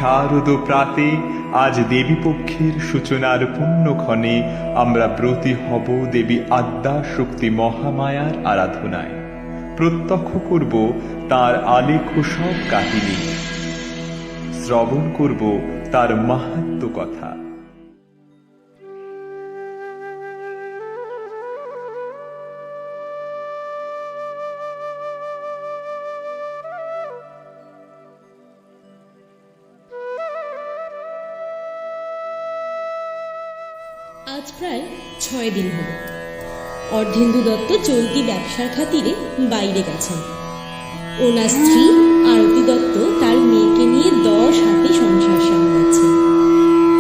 শারদ প্রাতে আজ দেবী পক্ষের সূচনার পুণ্যক্ষণে আমরা ব্রতী হব দেবী আদ্যা শক্তি মহামায়ার আরাধনায়। প্রত্যক্ষ করব তার আলেখ সব কাহিনী, শ্রবণ করব তার মাহাত্ম্য কথা। আজ প্রায় 6 দিন হল অর্ধেন্দু দত্ত চলতি ব্যবসার খাতিরে বাইরে গেছেন। ওনার স্ত্রী আরতি দত্ত তার মেয়েকে নিয়ে 10 হাতে সংসার সামলাচ্ছেন।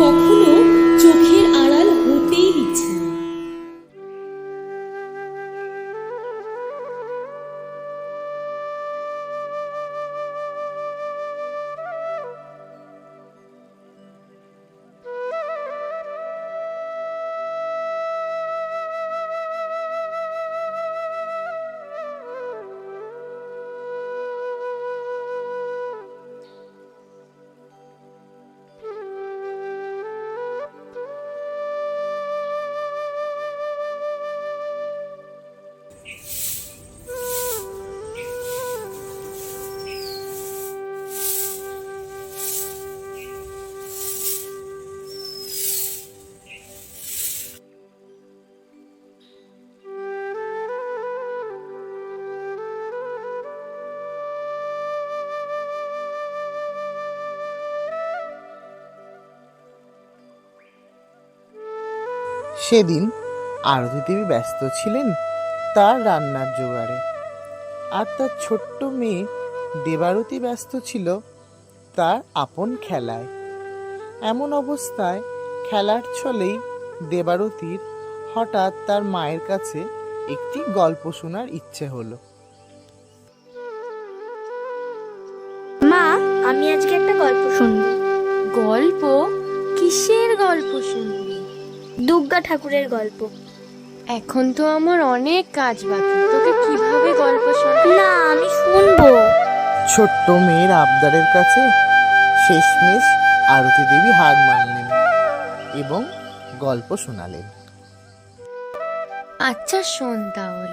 কখনো চোখের আড়াল হতেই দিচ্ছে না। সেদিন আরতি দেবী ব্যস্ত ছিলেন তার রান্নার জোগাড়ে, আর তার ছোট্ট মেয়ে দেবারতী ব্যস্ত ছিল তার আপন খেলায়। এমন অবস্থায় খেলার ছলেই দেবারতীর হঠাৎ তার মায়ের কাছে একটি গল্প শোনার ইচ্ছে হলো। মা, আমি আজকে একটা গল্প শুনবো। গল্প? কিসের গল্প শুনবি? দুর্গা ঠাকুরের গল্প। এখন তো আমার অনেক কাজ বাকি, তোকে কিভাবে গল্প শোনাবো? না, আমি শুনবো। ছোট্ট মেয়ের আবদারের কাছে শেষমেশ আরতি দেবী হার মানলেন এবং গল্প শোনালেন। আচ্ছা শোন তাহলে।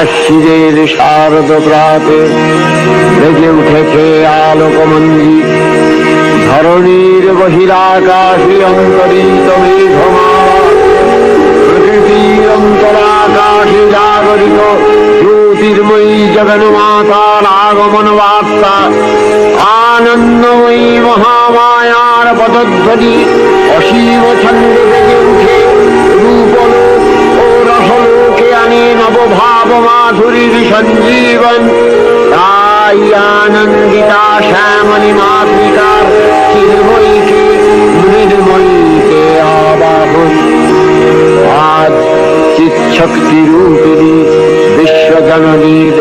আশ্বিনের শারদ প্রাতে বেজে উঠেছে আলোকমঞ্জি, ধরণীর বহিরাকাশে অন্তরিত মেঘমালা, প্রকৃতির অন্তরাকাশে জাগরিত জ্যোতির্ময়ী জগন্মাতার আগমন বার্তা, আনন্দময়ী মহামায়ার পদধ্বনি অসীম ছন্দে বেজে উঠে ভাব মাধুরীর সঞ্জীবন, তাই আনন্দিতা শ্যামলী মাতৃকার চিন্ময়ীকে মৃন্ময়ীকে আবাহন। আজ চিৎশক্তি রূপিণী বিশ্বজননীর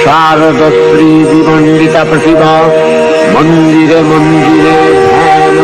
শারদশ্রী বিমণ্ডিতা প্রতিভা মন্দিরে মন্দিরে ধ্যান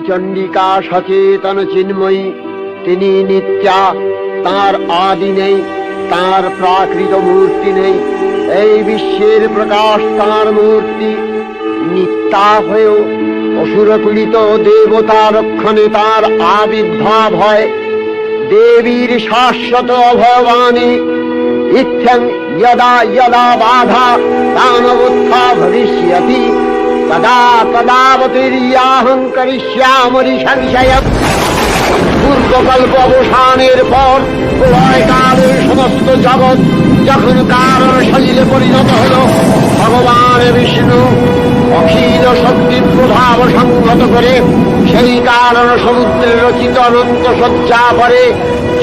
চণ্ডিকা সচেতন চিন্ময়ী, তিনি নিত্যা, তার আদি নেই, তার প্রাকৃত মূর্তি নেই। এই বিশ্বের প্রকাশ তার মূর্তি। নিত্যা হয়েও অসুরপীড়িত দেবতা রক্ষণে তার আবির্ভাব হয়। দেবীর শাশ্বত অভয়বাণী ইত্যং যদা যদা বাধা দানবোত্থা ভবিষ্যতি তদা তদাবতীর্যাহং করিষ্যামি সংশয়ম। পূর্বকল্প অবসানের পর প্রলয়কালের সমস্ত জগৎ যখন কারণ সলিলে পরিণত হল, ভগবান বিষ্ণু অখিল শক্তি প্রভাব সংহত করে সেই কারণ সমুদ্রের রচিত অনন্ত শয্যা পরে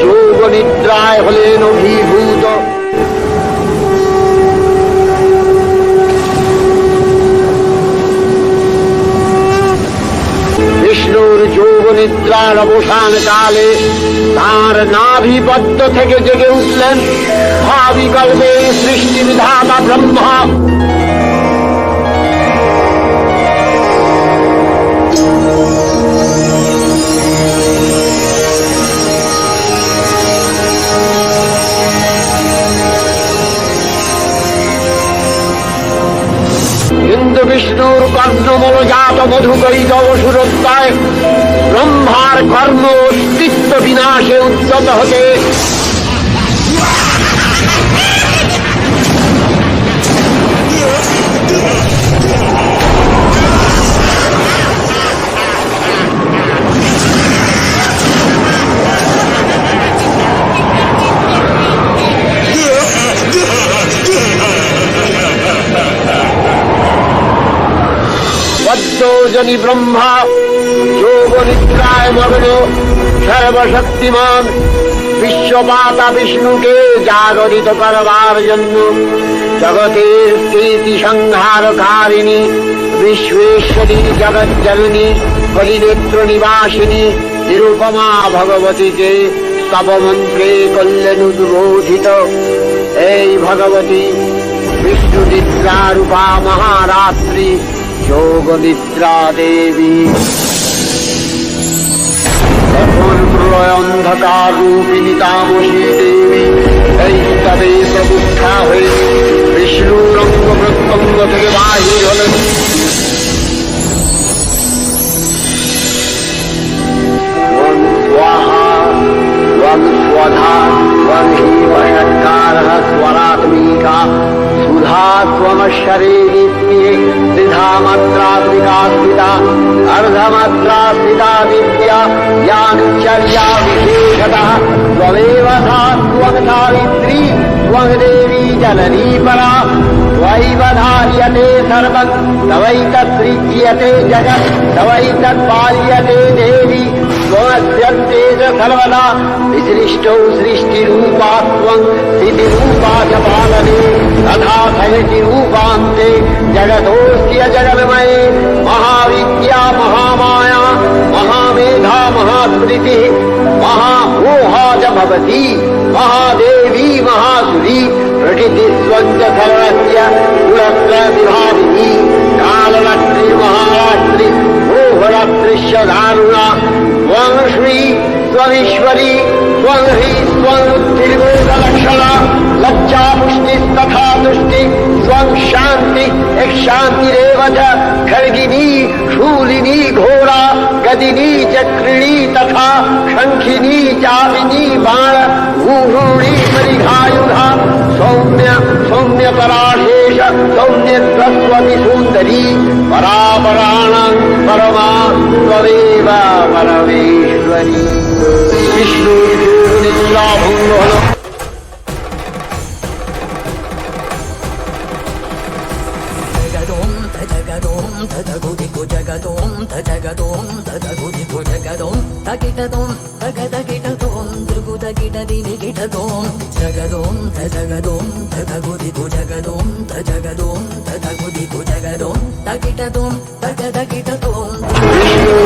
যোগ নিদ্রায় হলেন অভিভূত। বিষ্ণুর যোগ নিদ্রার অবসান কালে তার নাভিপদ্ম থেকে জেগে উঠলেন ভাবিকল্পে সৃষ্টি বিধাতা ব্রহ্মা। কিন্তু বিষ্ণুর কর্ণমূলজাত মধুকরিত অসুরত্বায় ব্রহ্মার কর্ম অস্তিত্ব বিনাশে উদ্যত হতে পদ্মজনী ব্রহ্মা যোগ নিদ্রায় মগ্ন সর্বশক্তিমান বিশ্বমাতা বিষ্ণুকে জাগরিত করবার জন্য জগতের স্থিতি সংহারকারিণী বিশ্বেশ্বরী জগজ্জননী হরিনেত্র নিবাসিনী নিরুপমা ভগবতীকে স্তবমন্ত্রে করলেন উদ্বোধিত। এই ভগবতী বিষ্ণু নিদ্রা রূপা মহারাত্রি যোগ নিদ্রা দেবী। এখন প্রলয় অন্ধকার রূপিণী তামসী দেবী এই স্তবে প্রবুদ্ধা হয়ে বিষ্ণু রঙ্গ প্রত্যঙ্গ থেকে বাহির হলেন। स्वधा त्वं हि वषट्कारः स्वरात्मिका सुधा त्वमक्षरे नित्ये त्रिधा मात्रात्मिका स्थिता अर्धमात्रास्थिता विद्या यानुचर्या विशेषतः त्वमेव सा त्वं सावित्री त्वं देवी जननी परा त्वयैव धार्यते सर्वं तवैतत्सृज्यते जगत् तवैतत्पाल्यते देवी त्वमस्यन्ते च सर्वदा विसृष्टौ सृष्टिरूपा त्वं स्थितिरूपा च पालने तथा सयतिरूपान्ते जगतोऽस्य जगन्मये महाविद्या महामाया महामेधा महास्मृतिः महामोहा च भवति महादेवी महासुरी प्रकृति स्वंच सर्वस्य गुणत्र विभाविनी कालरात्रि महारात्रि मोहरात्रिश्च दारुणा स्वं श्री स्वमीश्वरी स्वं ह्री स्वं बुद्धिर्वेदलक्षणा लज्जा पुष्टिस्तथा तुष्टि स्वं शांति एक शांतिरेव च खड्गिनी शूलिनी घोरा गदिनी चक्रिणी तथा शंखिनी चापिनी बाण भूषुणी परिघायुधा सौम्य सौम्यतराशेष सौम्यत्वस्वति सुंदरी परापराणां परमा त्वमेव परमेश्वरी विष्णु निद्राभूमोहन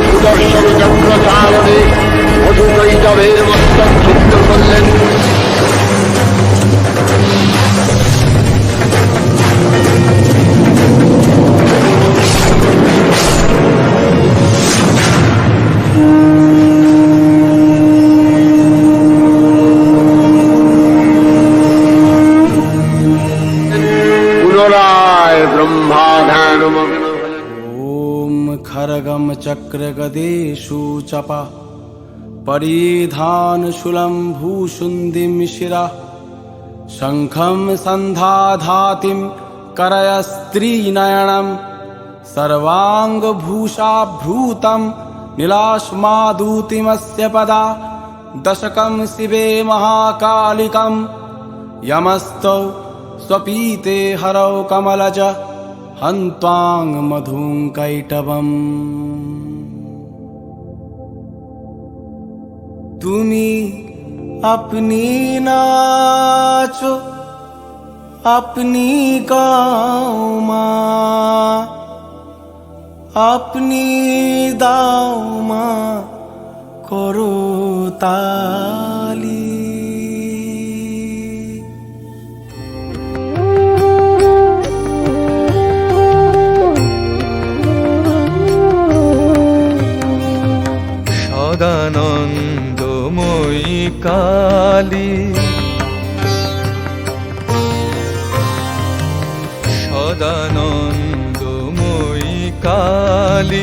সুদর্শন চক্র চালনে মধুকৈটবের মস্তক ছিন্ন করলেন। পুনরায় ব্রহ্মা ধ্যানমগ্ন হলেন। ॐ खड्गं चक्रगदेषु चपा परिधानशूलं भूषुण्डिं शिरा शङ्खं सन्धाधातिं करयस्त्रीनयनं सर्वाङ्गभूषाभूतं नीलाश्मादूतिमस्य पदा दशकं शिवे महाकालिकं यमस्तौ स्वपीते हरौ कमलज हन्त्वां मधुं कैटवम् তুমি अपनी नाचो अपनी गाओ माँ अपनी दाओ माँ करो ताली সদানন্দময়ী কালী সদানন্দময়ী কালী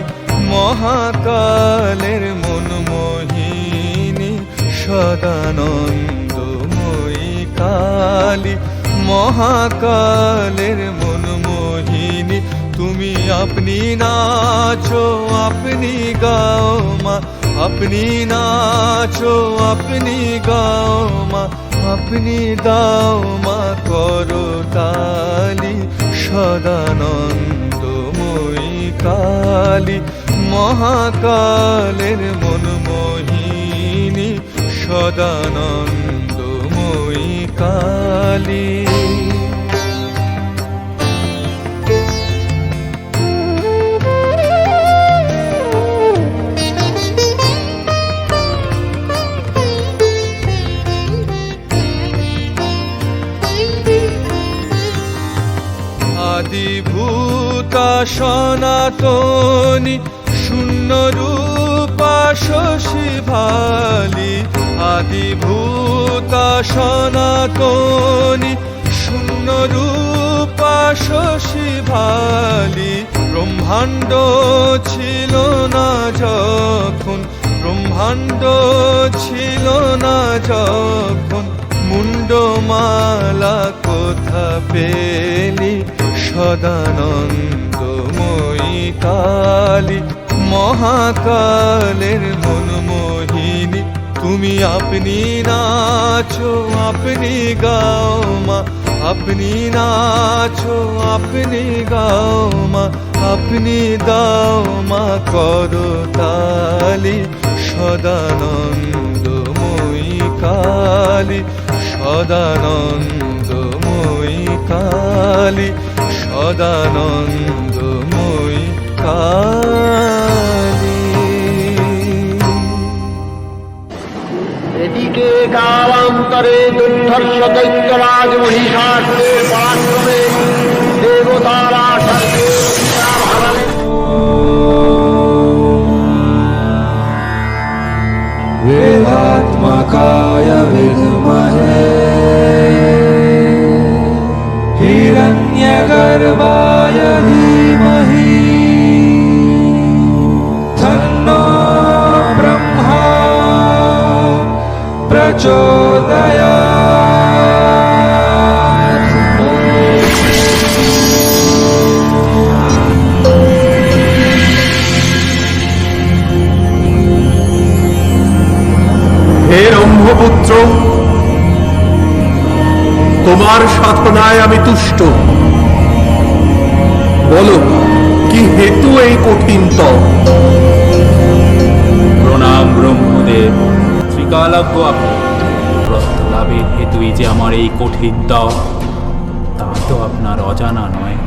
মহাকালের মনমোহিনী সদানন্দময়ী কালী মহাকালের মনমোহিনী তুমি আপনি নাচো আপনি গাও মা अपनी नाचो अपनी गाओ माँ अपनी दाओ माँ करो ताली सदानन्दमयी काली महाकालेर मनमोहिनी सदानन्दमयी काली আদিভূতা সনাতনী শূন্যরূপা শশী ভালি আদিভূতা সনাতনী শূন্যরূপা শশী ভালি ব্রহ্মাণ্ড ছিল না যখন ব্রহ্মাণ্ড ছিল না যখন মুন্ডমালা কোথা পেলি সদানন্দময়ী কালী মহাকালের মনমোহিনী তুমি আপনি নাচো আপনি গাও মা আপনি নাচো আপনি গাও মা আপনি দাও মা করো তালি সদানন্দময়ী কালী সদানন্দময়ী কালী সদানন্দময়ী কালী। এদিকে কালান্তরে দুর্ধর্ষ দৈত্যরাজ মহিষাসুরের পরাক্রমে দেবতারা স্বর্গে হারালেন। वेदात्मकाय विद्महे हिरण्यगर्भाय धीमहि तन्नो ब्रह्मा प्रचोदयात्। হে ব্রহ্মপুত্র, তোমার সাধনায় আমি তুষ্ট। বলো, কি হেতু এই কঠিন তপ? প্রণাম ব্রহ্মদেব, ত্রিকালজ্ঞ আপনি। ব্রত লাভের হেতুই যে আমার এই কঠিন তপ, তা তো আপনার অজানা নয়।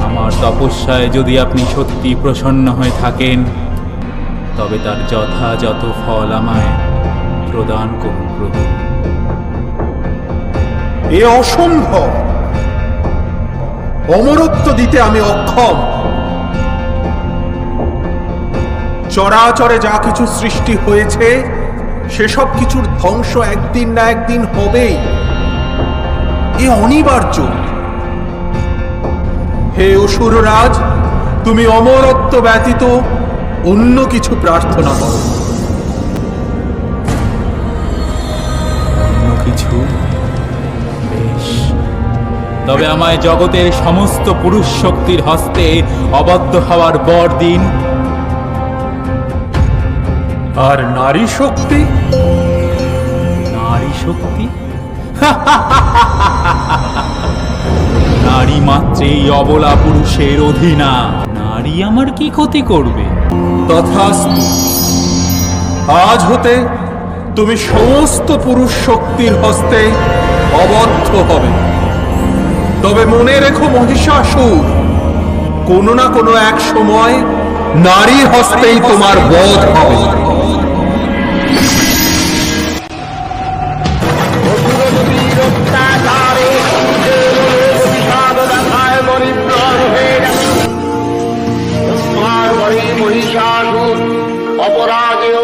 আমার তপস্যায় যদি আপনি সত্যি প্রসন্ন হয়ে থাকেন, তবে তার যথাযথ ফল আমায় প্রদান করুন প্রভু। এ অসম্ভব। অমরত্ব দিতে আমি অক্ষম। চরাচরে যা কিছু সৃষ্টি হয়েছে সেসব কিছুর ধ্বংস একদিন না একদিন হবেই। এ অনিবার্য। হে অসুররাজ, তুমি অমরত্ব ব্যতীত অন্য কিছু প্রার্থনা করো। অন্য কিছু? বেশ, তবে আমায় জগতের সমস্ত পুরুষ শক্তির হস্তে অবদ্ধ হওয়ার বর দিন। আর নারী শক্তি? নারী শক্তি? নারী মাত্রেই অবলা পুরুষের অধীনা। নারী আমার কি ক্ষতি করবে? তথাস্তু। আজ হতে তুমি সমস্ত পুরুষ শক্তির হস্তে অবদ্ধ হবে। তবে মনে রেখো মহিষাসুর, কোনো না কোনো এক সময় নারী হস্তেই তোমার বধ হবে। অসুরদুতির অত্যাচারে বিষাদ ব্যথায় মরিম্লান হয়ে গেছে। ব্রহ্মার ঘরে মহিষাসুর অপরাজেয়।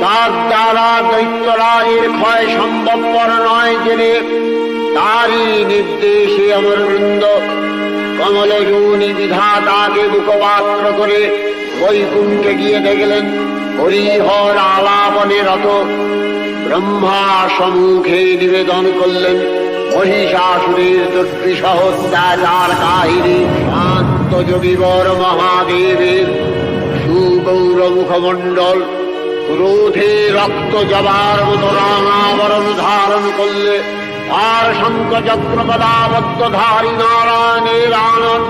তার দ্বারা দৈত্যরাজের ক্ষয় সম্ভবপর নয় জেনে তারই নির্দেশে অমরবৃন্দ কমলযোনি বিধাতাকে মুখপাত্র করে বৈকুণ্ঠে গিয়ে দেখলেন হরিহর আলাপনে রত। ব্রহ্মা সম্মুখে নিবেদন করলেন মহিষাসুরের দুর্বিষহ অত্যাচার কাহিনী। শান্ত যোগীবর মহাদেবের সুগৌর মুখমণ্ডল ক্রোধে রক্ত জবার মতো রাঙাবরণ ধারণ করলে আর শঙ্খ চক্র পদাবদ্ধধারী নারায়ণের আনন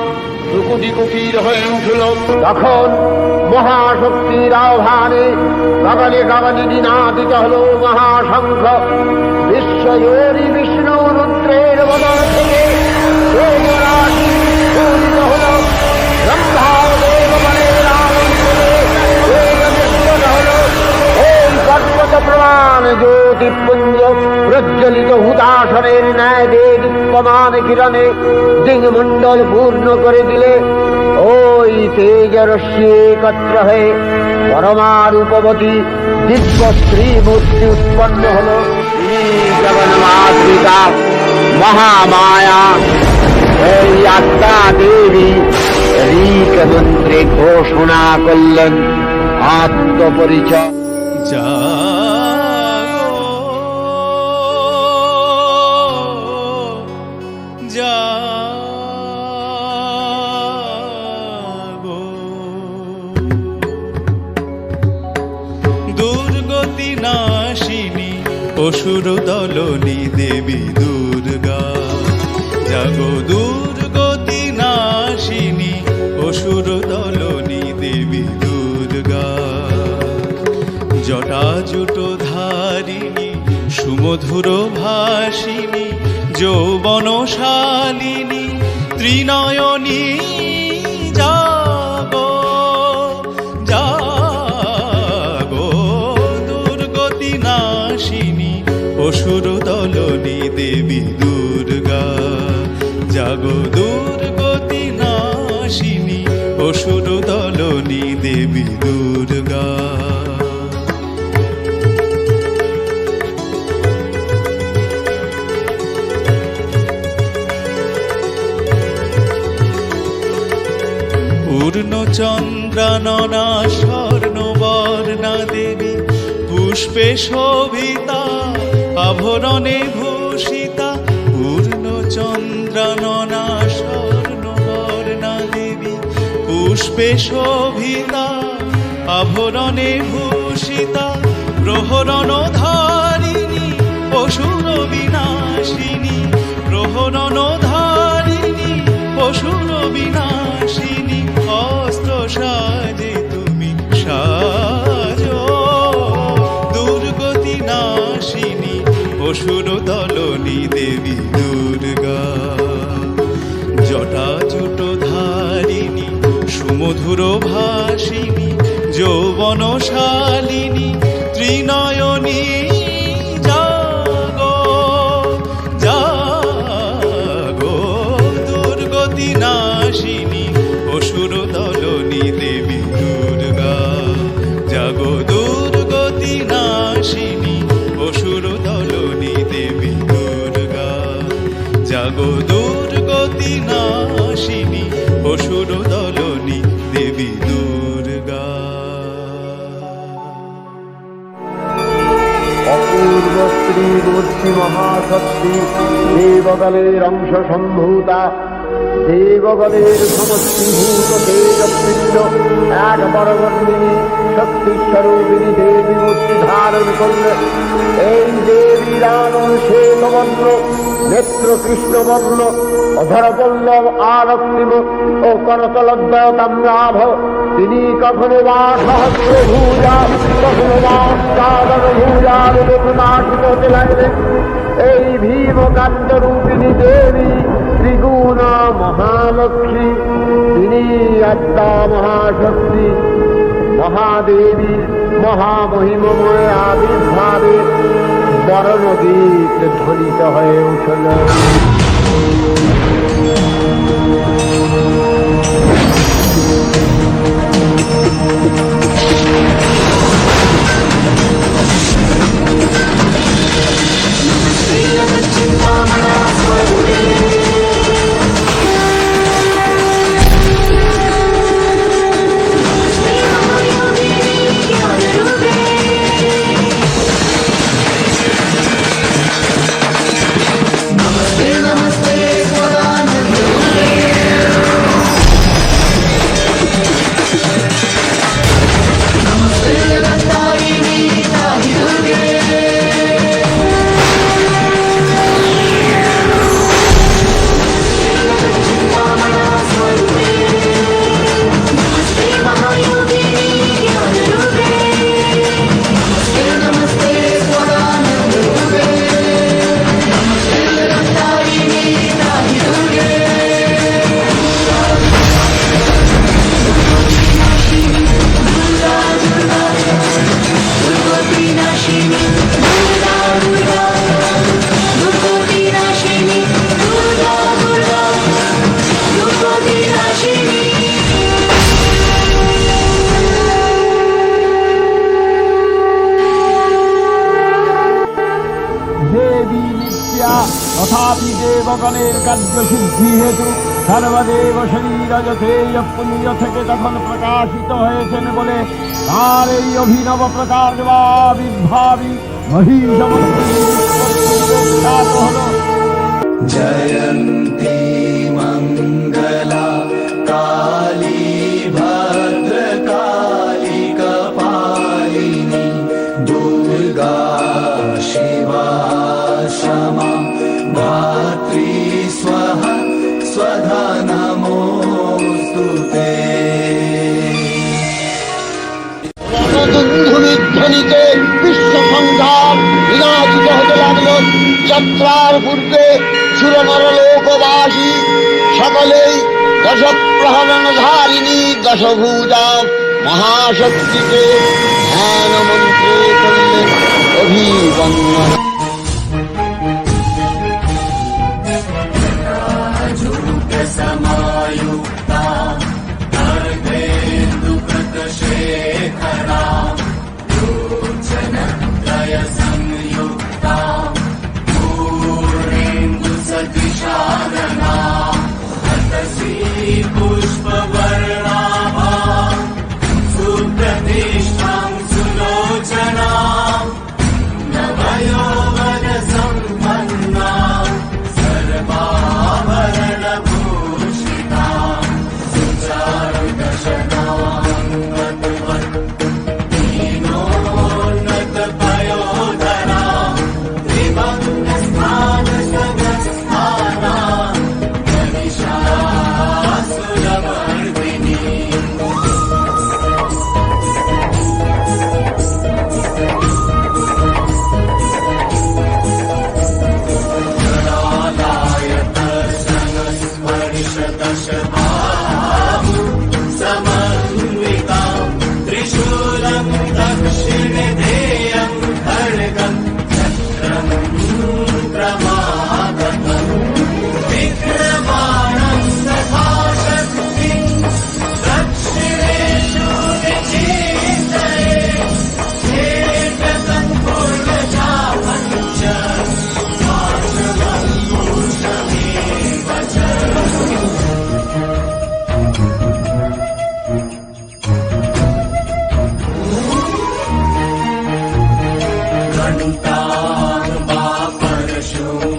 দুকুটি কুটির হয়ে উঠল। তখন মহাশক্তির আহ্বানে গগনে গগনে নিনাদিত হল মহাশঙ্খ। বিশ্বজোরি বিষ্ণু রুদ্রের বদন থেকে তেজরাশি স্ফুরিত হল। ব্রহ্মাদেব বনের আনন্দে তেজ বিস্ফোট হল। ওই পর্বত প্রমাণ জ্যোতিপুঞ্জ প্রজ্বলিত হুতাসনের ন্যায় দীপ্যমান কিরণে দিংমণ্ডল পূর্ণ করে দিলে ওই তেজরশ্মি একত্র হয়ে পরমারূপবতী দিব্য শ্রী মূর্তি উৎপন্ন হল। জগন্মাতৃকা মহামায়া এই আত্মা দেবী ঋক মন্ত্রে ঘোষণা করলেন আত্মপরিচয়। দুর্গতি নাশিনী অসুর দলনী দেবী দুর্গা জাগো। দুর্গতি নাশিনী অসুর দলনী দেবী দুর্গা। জটাজুট ধারিণী সুমধুর ভাসিনী যৌবনশালিনী ত্রিনয়নী জাগো জাগো। দেবী দুর্গা। জাগো দুর্গতি নাশিনী অসুর দলনী দেবী দুর্গা। পূর্ণচন্দ্রাননা স্বর্ণবর্ণা দেবী পুষ্পে শোভিতা আভরণে ভূষিতা। পূর্ণচন্দ্রাননা স্বর্ণবর্ণা দেবী পুষ্পে শোভিতা আভরণে ভূষিতা। প্রহরণ ধারিণী অসুর বিনাশিনী। প্রহরণ ধারিণী অসুর বিনাশিনী। অস্ত্র সাজে তুমি সাজো দুর্গতি নাশিনী অসুর দলনী দেবী দুর্গা। জটাজুট ধারিণী সুমধুর ভাসিনী যৌবনশালিনী ত্রিনয়নী। জাগো জাগো দুর্গতি নাশিনী অসুর দলনী দেবী দুর্গা। জাগো দুর্গতি নাশিনী অসুর দলনী দেবী দুর্গা। জাগো দুর্গতি নাশিনী অসুর দলনী দেবী দুর্গা। অপূর্ব শ্রীমূর্তি মহাশক্তি দেবগণের অংশ সম্ভূতা। দেবগণের সমষ্টিভূত তেজপিণ্ড এক বরবর্ণিনী শক্তিস্বরূপিণী দেবী মূর্তি ধারণ করলে এই দেবীর আনন শ্বেতবর্ণ, নেত্র কৃষ্ণবর্ণ, অধরপল্লব আরক্তিম ও করতলদ্বয় তাম্রাভ। তিনি কখনো বা সহস্রভূজা, কখনো বা অষ্টাদশভূজা রূপে প্রকাশিত হতে লাগলেন। এই ভীমকান্ত রূপিণী দেবী ত্রিগুণ মহালক্ষ্মী। তিনি আদ্যা মহাশক্তি মহাদেবীর মহামহিমময় আবির্ভাবে বরণগীত ধ্বনিত হয়ে উঠল। তথাপি দেবগণের কার্যসিদ্ধি হেতু সর্বদেব শরীরজতেজ পুঞ্জ থেকে তখন প্রকাশিত হয়েছেন বলে তার এই অভিনব প্রকাশ বা বিদ্ভাবী মহিষমন্ত্রীখ্যাত হল। জয়ন্তী মঙ্গলা কালী ভদ্রকালী কপালিনী দুর্গা শিবা क्षमा धात्री स्वाहा स्वधा नमोस्तुते। ধ্বনিতে বিশ্ব সংগ্রাম বিরাজিত হতে লাগলো। যাত্রার পূর্বে সুরনরলোকবাসী সকলেই দশপ্রহরণধারিণী দশভূজা মহাশক্তিকে ধ্যান মন্ত্রে করলেন অভিবন্দন।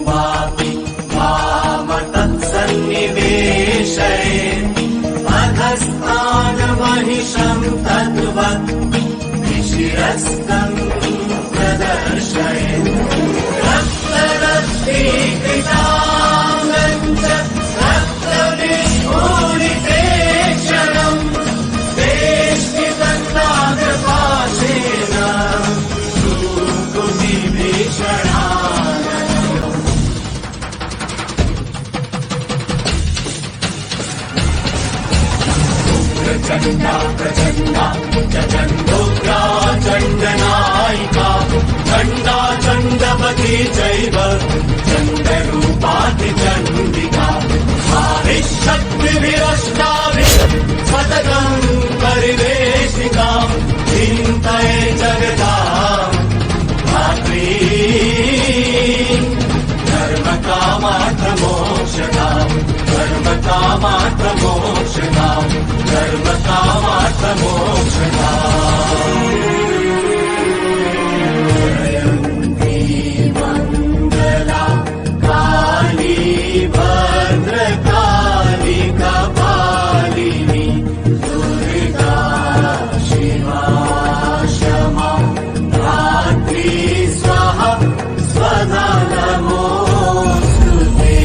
वापि माम तत्सन्निवेशयेत् अधस्तानमहिषं तद्वत् विशिरस्तं प्रदर्शयेत् रक्तरक्तीकृताङ्गं च रक्तविस्फुरितेक्षणम् वेष्टितन्नागपाशेन चण्डा प्रचण्डा चण्डोग्रा चण्डनायिका चण्डा चण्डपति चैव चण्डरूपातिचण्डिका मारिशक्तिभिरष्टाभिः सततं परिवेशिका चिन्तये जगताम् धात्री धर्मकामार्थमोक्षदाम् धर्मकामार्थमोक्षदाम् जयन्ती मङ्गला काली भद्रकाली कपालिनी दुर्गा शिवा क्षमा धात्री स्वाहा स्वधा नमोऽस्तुते।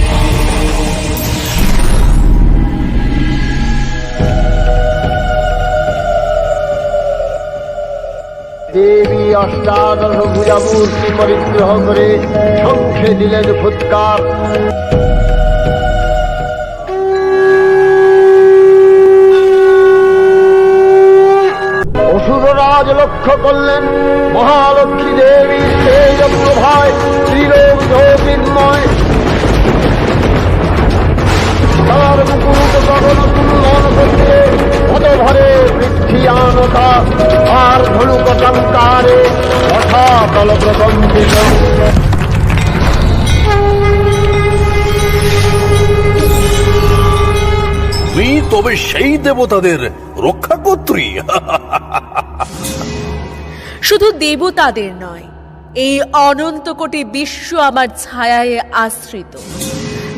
দেবী অষ্টাদশ ভুজামূর্তি পরিগ্রহ করে শঙ্খে দিলেন ফুৎকার। অসুররাজ লক্ষ্য করলেন মহালক্ষ্মী দেবীর তেজ প্রভায় ত্রিলোক জ্যোতির্ময়, তার মুকুট গগন কুণ্ডল করতে পদভরে বৃদ্ধিয়ানতা আর ধনুক টঙ্কারে অথাতল প্রকম্পিত। তুমি তবে সেই দেবতাদের রক্ষাকর্ত্রী? শুধু দেবতাদের নয়, এই অনন্ত কোটি বিশ্ব আমার ছায়ায় আশ্রিত।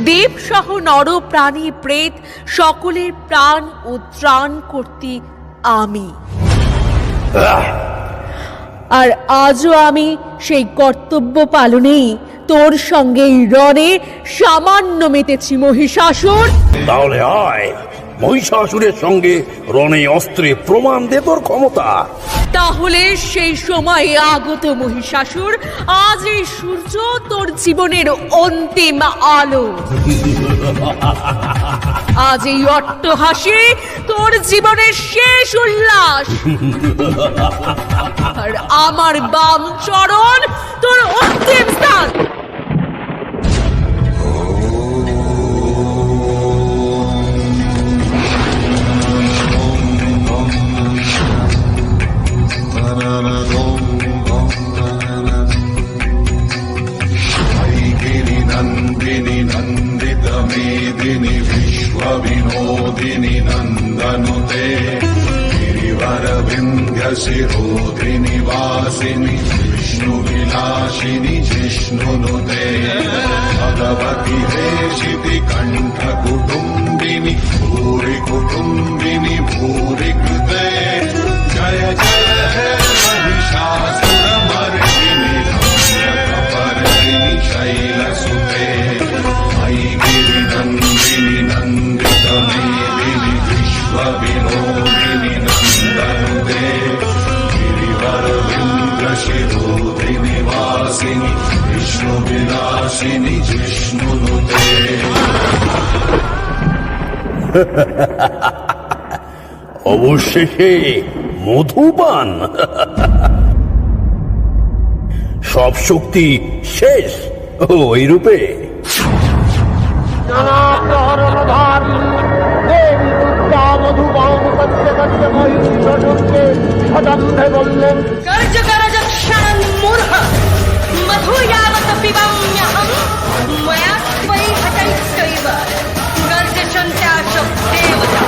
দেব সহ নর প্রাণী প্রেত সকলের প্রাণ ও ত্রাণ করতে আমি, আর আজও আমি সেই কর্তব্য পালনেই তোর সঙ্গে রণে সামান্য মেতেছি মহিষাসুর। তাহলে আয়, মহিষাসুরের সঙ্গে রণে অস্ত্রে প্রমাণ দে তোর ক্ষমতা। তাহলে সেই সময় আগত মহিষাসুর, আজ এই সূর্য তোর জীবনের অন্তিম আলো, আজ এই অট্টহাসি তোর জীবনের শেষ উল্লাস, আর আমার বাম চরণ তোর অন্তিম স্থান। नन्दिनि नन्दित मेदिनि विश्वविनोदिनि नन्दनुते गिरिवरविन्ध्यशिरोधिनि वासिनि विष्णुविलासिनि जिष्णुनुते भगवति हेशिति कण्ठकुटुम्बिनि भूरि कुटुम्बिनि भूरि कृते जय जय हे महिषासुरमर्दिनि रम्यकपर्दिनि शैलसुते मयि गिरिनन्दिनि नन्दित मेदिनि विश्वविनोदिनि नन्दनुते गिरिवरविन्द्रशिरोधिनि वासिनि विष्णुविलासिनि जिष्णुनुते। অবশেষে মধুপান। সব শক্তি শেষ ওই রূপে। নানা প্রহরণধারী দেবী দুর্গা মধুপান করতে করতে মহিষাসুরকে সদম্ভে বললেন, গর্জ গরজ ক্ষণ মূর্খ মধু যাবত পিবাম্যহম ময়া ত্বয়ি হতৈব গর্জন্ত্যাশো দেবতা।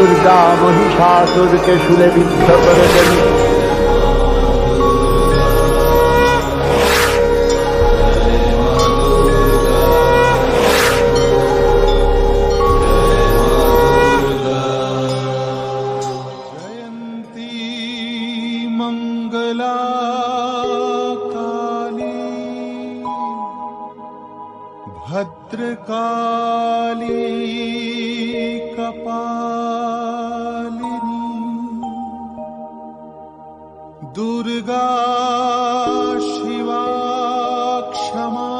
দুর্গা মহিষাসুরকে শুলে বিদ্ধ করেছেন। ভদ্রকালী কপালিনী দুর্গা শিবা ক্ষমা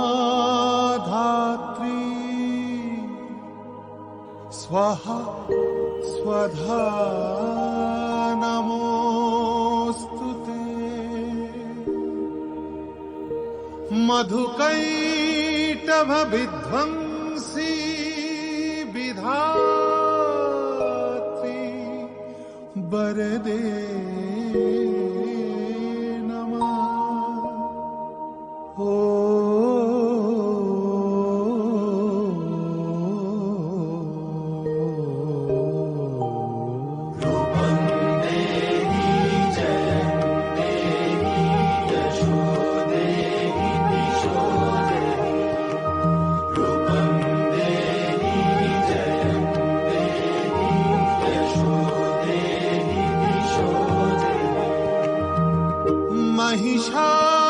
ধাত্রী স্বাহা স্বধা নমোস্তুতে মধুকৈটভ বিধ্বংসী বিধাত্রী বরদে নমঃ। ও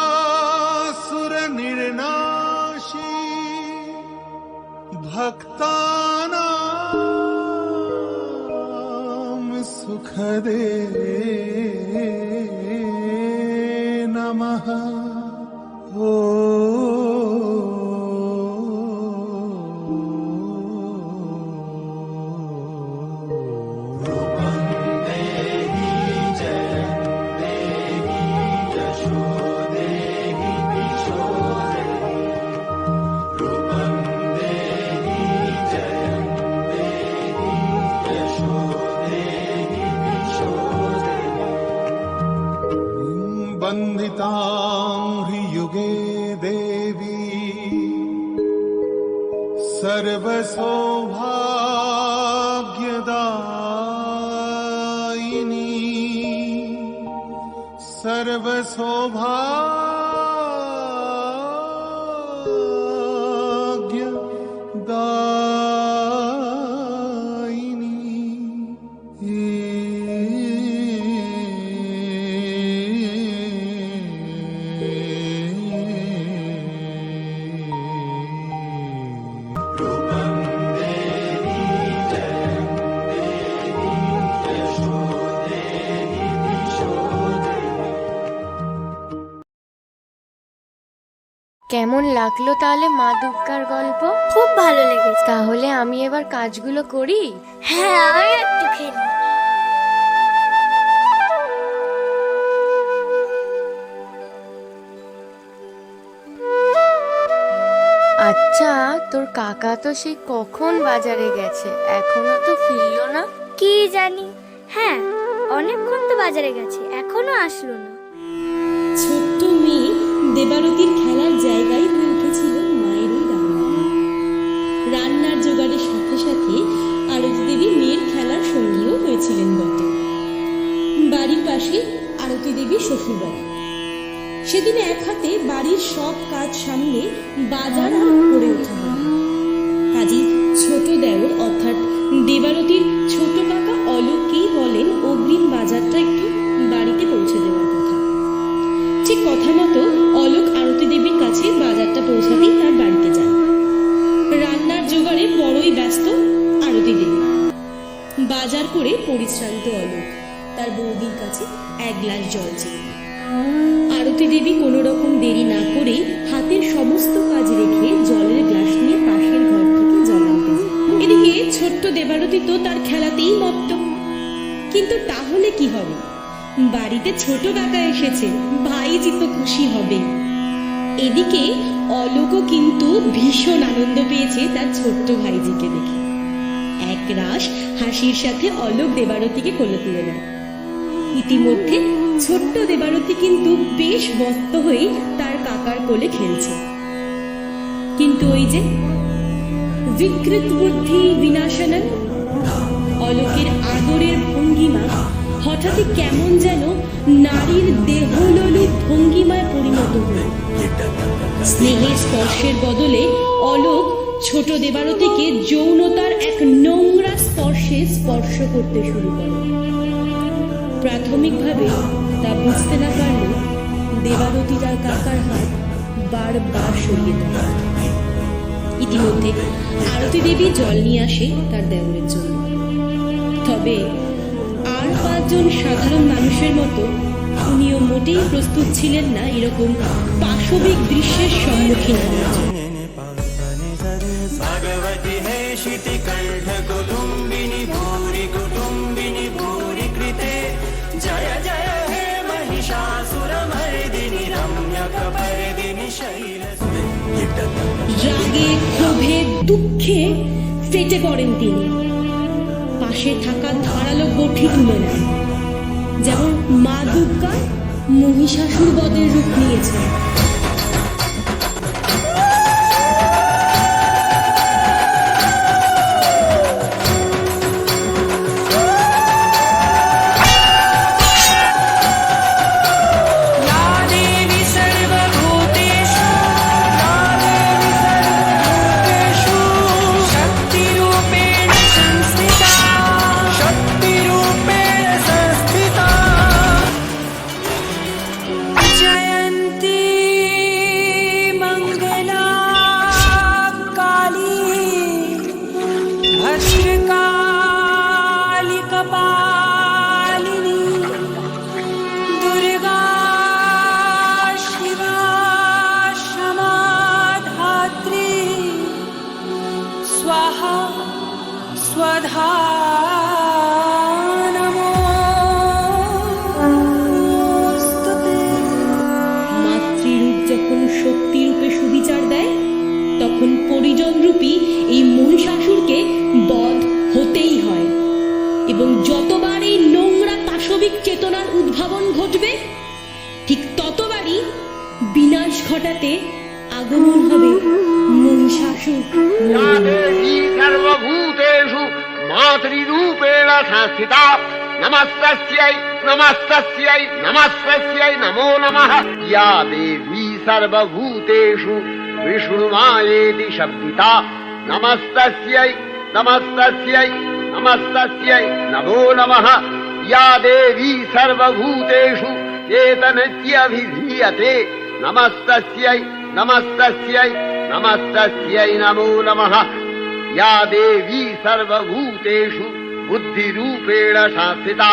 महिषासुर निर्नाशी भक्तानां सुखदे नमः। ओ वन्दितां ह्रियुगे देवी सर्वसौभाग्यदायिनी কেমন লাগলো তাহলে মা দুর্গার গল্প? খুব ভালো লেগেছে। তাহলে আমি এবার কাজগুলো করি। হ্যাঁ, আমি একটু খেলি। আচ্ছা, তোর কাকা তো সেই কখন বাজারে গেছে, এখনো তো ফিরলো না? কি জানি। হ্যাঁ, অনেকক্ষণ তো বাজারে গেছে, এখনো আসলো না। ছোট্ট মেয়ে দেবারতীর খেলার জায়গায় হয়ে উঠেছিল মায়ের ওই রান্নাঘর। রান্নার জোগাড়ের সাথে সাথে আরতি দেবী মেয়ের খেলার সঙ্গীও হয়েছিলেন বটে। বাড়ির পাশে আরতি দেবীর শ্বশুরবাড়ি। সেদিন এক হাতে বাড়ির সব কাজ সামলে বাজার করে ওঠা হয়। কাজী ছোট দেওর অর্থাৎ দেবারতীর ছোট কাকা অলোককেই বলেন অগ্রিম বাজারটা একটু বাড়িতে পৌঁছে দেওয়ার কথা। ঠিক কথা মতো অলোক আরতি দেবীর কাছে বাজারটা পৌঁছাতেই তার বাড়িতে যান। রান্নার জোগাড়ে বড়ই ব্যস্ত আরতি দেবী। বাজার করে পরিশ্রান্ত অলোক তার বৌদির কাছে এক গ্লাস জল চেয়ে। আরতি দেবী কোনো রকম দেরি না করে হাতের সমস্ত কাজ রেখে জলের গ্লাস নিয়ে পাশের ঘর থেকে জল আনতে যায়। এদিকে ছোট্ট দেবারতী তো তার খেলাতেই মত্ত। কিন্তু তাহলে কি হবে, বাড়িতে ছোট কাকা এসেছে, ভাইজি তো খুশি হবে। এদিকে অলোকও কিন্তু ভীষণ আনন্দ পেয়েছে তার ছোট্ট ভাইজিকে দেখে। এক রাশ হাসির সাথে অলোক দেবারতীকে কোলে তুলে নেয়। ইতিমধ্যে ছোট্ট দেবারতী কিন্তু বেশ মত্ত হয়ে তার কাকার কোলে খেলছে। কিন্তু ওই যে বিকৃত বুদ্ধি বিনাশনং, অলোকের আদর প্রতিমা হঠাৎই কেমন যেন নারীর দেহলোলুপ ভঙ্গিমায় পরিণত হল। স্নেহের স্পর্শের বদলে অলোক ছোট দেবারতীকে যৌনতার এক নোংরা স্পর্শে স্পর্শ করতে শুরু করে। প্রাথমিকভাবে তা বুঝতে না পারলেও দেবারতী তার কাকার হাত বারবার সরিয়ে দেয়। ইতিমধ্যে আরতি দেবী জল নিয়ে আসে তার দেওরের জন্য। তবে আর 5 জন সাধারণ মানুষের মতো উনিও মোটেই প্রস্তুত ছিলেন না এরকম পাশবিক দৃশ্যের সম্মুখীন হওয়ার জন্য। রাগে, ক্ষোভে, দুঃখে ফেটে পড়েন তিনি। পাশে থাকা ধারালো বটি তুলে নেন, যেমন মা দুর্গা মহিষাসুর বদের রূপ নিয়েছেন। মাতৃরূপ যখন শক্তিরূপে সুবিচার দেয়, তখন পরিজনরূপী এই মহিষাসুরকে বধ হতেই হয়। এবং যতবার এই নোংরা পাশবিক চেতনার উদ্ভাবন ঘটবে, ঠিক ততবারই বিনাশ ঘটাতে আগমন হবে মহিষাসুর। সর্বভূতেষু মাতৃরূপেণ সংস্থিতা নমস্তস্यै নমস্তস্यै নমস্তস্यै নমো নমঃ। या देवी सर्वभूतेषु विष्णुमायेति शब्दिता नमस्तस्यै नमस्तस्यै नमस्तस्यै नमो नमः। या देवी सर्वभूतेषु चेतनत्यभिधीयते नमस्तस्यै नमस्तस्यै नमस्तस्यै नमो नमः। या देवी सर्वभूतेषु बुद्धिरूपेण संस्थिता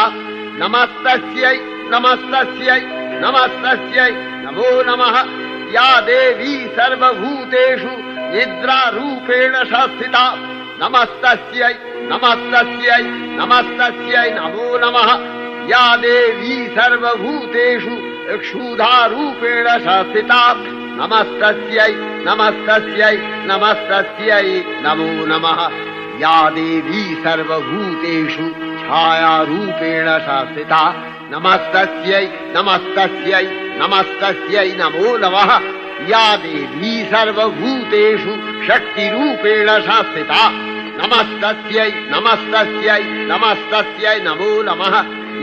नमस्तस्यै नमस्तस्यै नमस्तस्यै नमो नमः। या देवी सर्वभूतेषु निद्रारूपेण संस्थिता नमस्तस्यै नमस्तस्यै नमस्तस्यै नमो नमः। या देवी सर्वभूतेषु क्षुधारूपेण संस्थिता नमस्तस्यै नमस्तस्यै नमस्तस्यै नमो नमः। या देवी सर्वभूतेषु छायारूपेण संस्थिता नमस्तस्यै नमस्तस्यै नमस्तस्यै नमो नमः। या देवी सर्वभूतेषु शक्तिरूपेण संस्थिता नमस्तस्यै नमस्तस्यै नमस्तस्यै नमो नमः।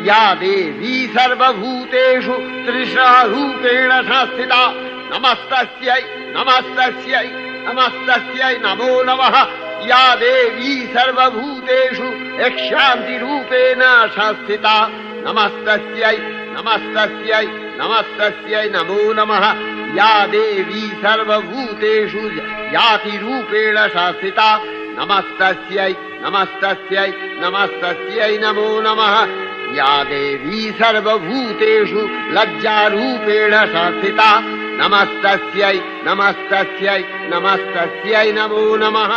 या देवी सर्वभूतेषु तृष्णारूपेण संस्थिता नमस्तस्यै नमस्तस्यै नमस्तस्यै नमो नमः। या देवी सर्वभूतेषु शान्तिरूपेण संस्थिता नमस्तस्यै नमस्तस्यै नमस्तस्यै नमो नमः। या देवी सर्वभूतेषु जातिरूपेण संस्थिता नमस्तस्यै नमस्तस्यै नमस्तस्यै नमो नमः। या देवी सर्वभूतेषु लज्जारूपेण संस्थिता नमस्तस्यै नमस्तस्यै नमस्तस्यै नमो नमः।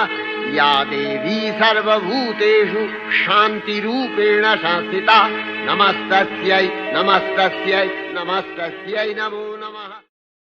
या देवी सर्वभूतेषु शान्तिरूपेण संस्थिता नमस्तस्यै नमस्तस्यै नमस्तस्यै नमो नमः।